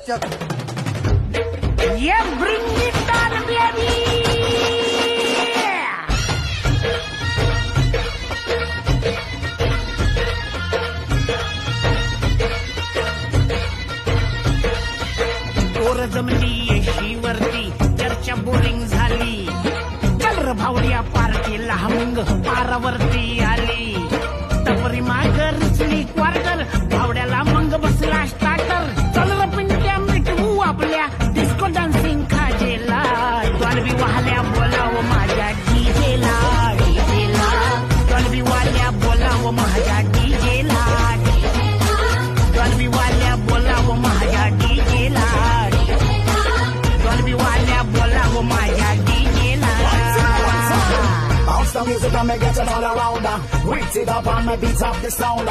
Yeah, bring it on, baby. पोर जमली येशीवरती चर्चा बोरिंग झाली. चल र भावड्या पार्टीला मग पारावरती आली. तपरी माग रुचली क्वार्टर भावड्याला मग बसला स्टार्टर. चल र पिंट्या मिटवू आपल्या डिस्को डान्सिंग खाजेला. डॉल्बी वाल्या बोलाव माझ्या डीजेला. डीजेला डॉल्बी वाल्या बोलाव माझ्या डीजेला. डॉल्बी वाल्या बोलाव माझ्या डीजेला. डॉल्बी वाल्या बोलाव माझ्या डीजेला. Bounce the music and me get it all around. Reach it up and me beat up the sound.